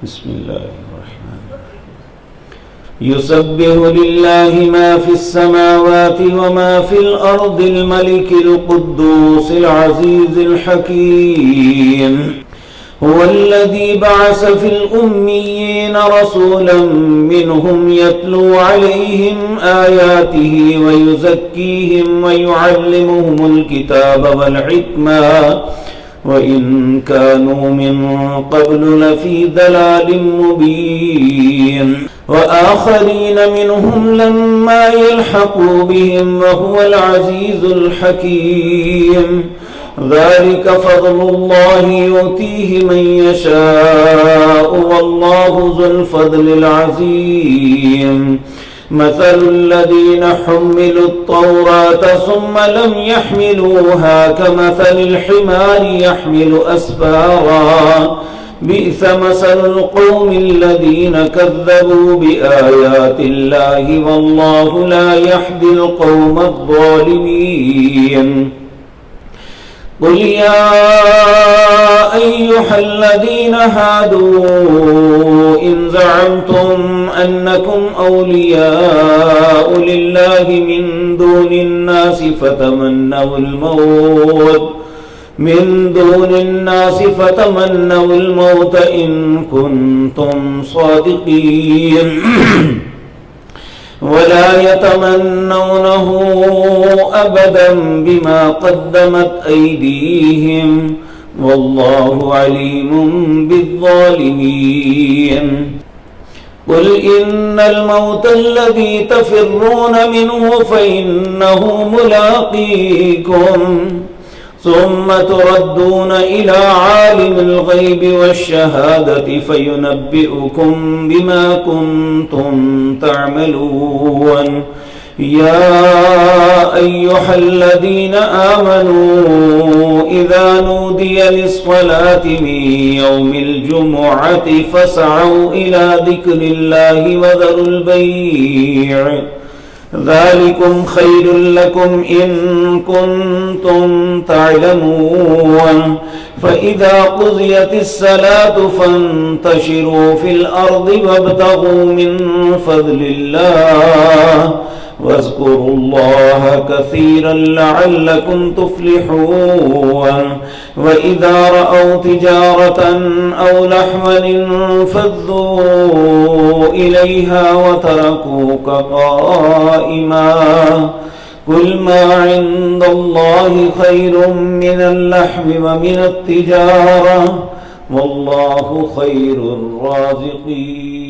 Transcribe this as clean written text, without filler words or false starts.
بسم الله الرحمن الرحيم. يسبح لله ما في السماوات وما في الأرض الملك القدوس العزيز الحكيم. هو الذي بعث في الأميين رسولا منهم يتلو عليهم آياته ويزكيهم ويعلمهم الكتاب والحكمة وإن كانوا من قبل لفي ضلال مبين. وآخرين منهم لما يلحقوا بهم وهو العزيز الحكيم. ذلك فضل الله يؤتيه من يشاء والله ذو الفضل العظيم. مثل الذين حملوا التوراة ثم لم يحملوها كمثل الحمار يحمل أسفارا بئس مثل القوم الذين كذبوا بآيات الله والله لا يهدي القوم الظالمين. قل يا أيها الذين هادوا إن زعمتم أنكم أولياء لله من دون الناس فتمنوا الموت إن كنتم صادقين ولا يتمنونه أبدا بما قدمت أيديهم والله عليم بالظالمين. قل إن الموت الذي تفرون منه فإنه ملاقيكم ثم تردون إلى عالم الغيب والشهادة فينبئكم بما كنتم تعملون. يا أيها الذين آمنوا إذا نودي للصلاة من يوم الجمعة فاسعوا إلى ذكر الله وذروا البيع ذلكم خير لكم إن كنتم تعلمون. فإذا قضيت الصلاة فانتشروا في الأرض وابتغوا من فضل الله واذكروا الله كثيرا لعلكم تفلحون. وإذا رأوا تجارة أو لحوا انفضوا إليها وتركوك قائما. قل ما عند الله خير من اللحم ومن التجارة والله خير الرازقين.